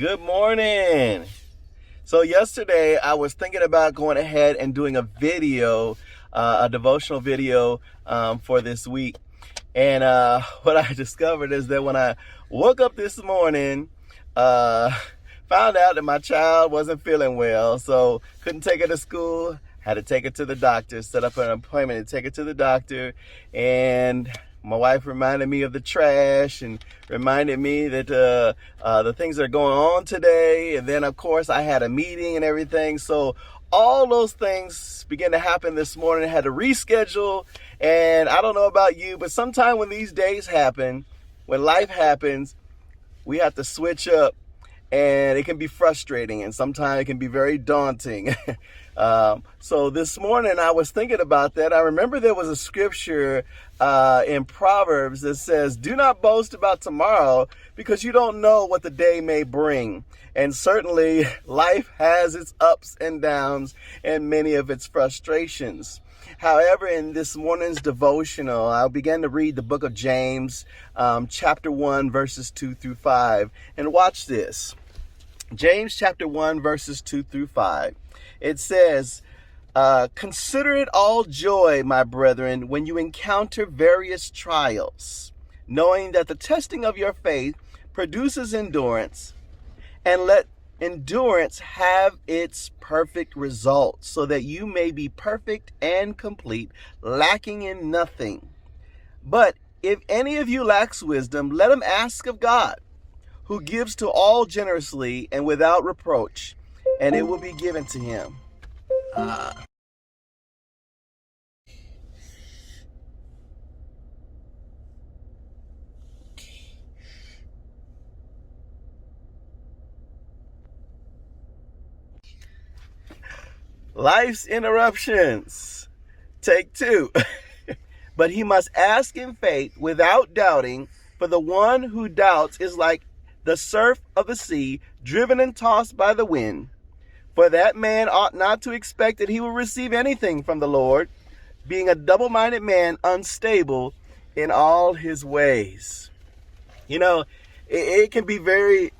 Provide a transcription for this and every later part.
Good morning. So yesterday I was thinking about going ahead and doing a video, a devotional video for this week. And what I discovered is that when I woke up this morning, found out that my child wasn't feeling well, so couldn't take her to school. Had to take her to the doctor, set up an appointment to take her to the doctor. And my wife reminded me of the trash and reminded me that the things that are going on today. And then, of course, I had a meeting and everything. So all those things began to happen this morning. I had to reschedule. And I don't know about you, but sometime when these days happen, when life happens, we have to switch up. And it can be frustrating, and sometimes it can be very daunting. So this morning I was thinking about that. I remember there was a scripture in Proverbs that says, "Do not boast about tomorrow, because you don't know what the day may bring." And certainly life has its ups and downs and many of its frustrations. However, in this morning's devotional, I began to read the book of James, chapter 1, verses 2 through 5. And watch this. James chapter 1, verses 2 through 5. It says, "Consider it all joy, my brethren, when you encounter various trials, knowing that the testing of your faith produces endurance, and let endurance have its perfect result, so that you may be perfect and complete, lacking in nothing. But if any of you lacks wisdom, let him ask of God, who gives to all generously and without reproach, and it will be given to him." Life's interruptions. Take two. "But he must ask in faith without doubting, for the one who doubts is like the surf of the sea, driven and tossed by the wind. For that man ought not to expect that he will receive anything from the Lord, being a double-minded man, unstable in all his ways." You know, it can be very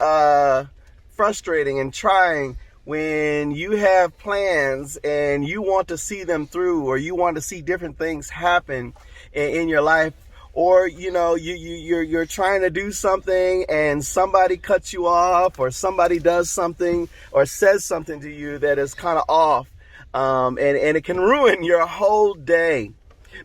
frustrating and trying when you have plans and you want to see them through, or you want to see different things happen in your life. Or, you're trying to do something and somebody cuts you off, or somebody does something or says something to you that is kind of off. And it can ruin your whole day.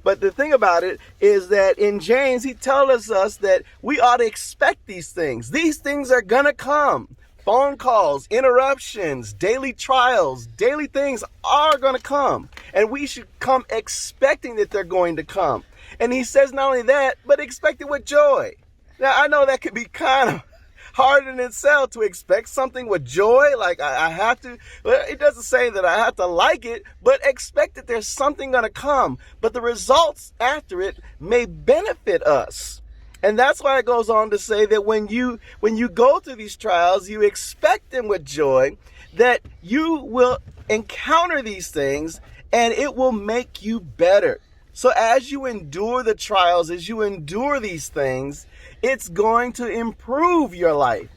But the thing about it is that in James, he tells us that we ought to expect these things. These things are going to come. Phone calls, interruptions, daily trials, daily things are going to come. And we should come expecting that they're going to come. And he says not only that, but expect it with joy. Now, I know that can be kind of hard in itself to expect something with joy. Like I have to, well, it doesn't say that I have to like it, but expect that there's something going to come. But the results after it may benefit us. And that's why it goes on to say that when you go through these trials, you expect them with joy, that you will encounter these things and it will make you better. So as you endure the trials, as you endure these things, it's going to improve your life.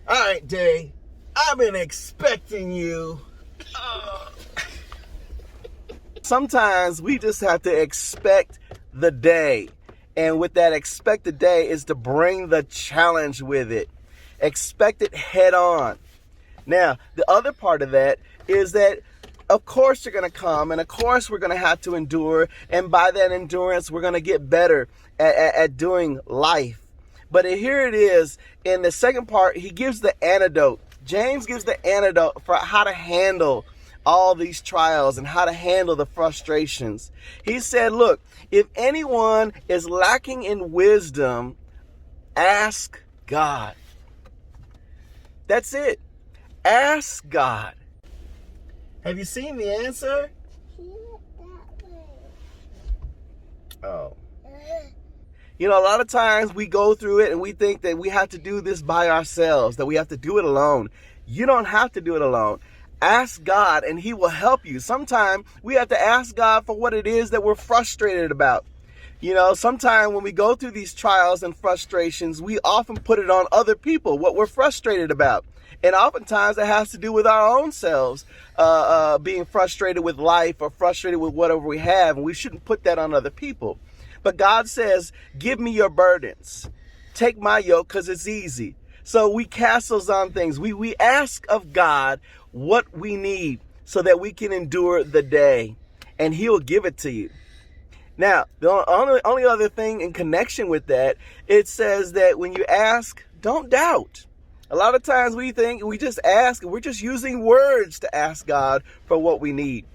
All right, Day, I've been expecting you. Sometimes we just have to expect the day. And with that expected day is to bring the challenge with it. Expect it head on. Now, the other part of that is that of course they're going to come, and of course we're going to have to endure, and by that endurance we're going to get better at doing life. But here it is, in the second part, he gives the antidote. James gives the antidote for how to handle all these trials and how to handle the frustrations. He said, look, if anyone is lacking in wisdom, ask God. That's it. Ask God. Have you seen the answer? Oh. A lot of times we go through it and we think that we have to do this by ourselves, that we have to do it alone. You don't have to do it alone. Ask God and he will help you. Sometimes we have to ask God for what it is that we're frustrated about. You know, sometimes when we go through these trials and frustrations, we often put it on other people, what we're frustrated about. And oftentimes it has to do with our own selves being frustrated with life or frustrated with whatever we have. And we shouldn't put that on other people. But God says, give me your burdens. Take my yoke because it's easy. So we cast those on things. We ask of God what we need so that we can endure the day. And He'll give it to you. Now, the only other thing in connection with that, it says that when you ask, don't doubt. A lot of times we think we just ask and we're just using words to ask God for what we need.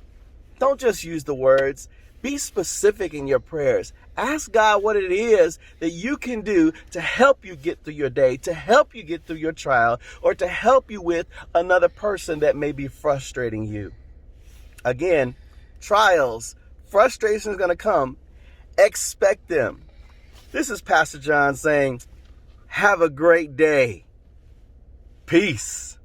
Don't just use the words. Be specific in your prayers. Ask God what it is that you can do to help you get through your day, to help you get through your trial, or to help you with another person that may be frustrating you. Again, trials, frustration is going to come. Expect them. This is Pastor John saying, have a great day. Peace.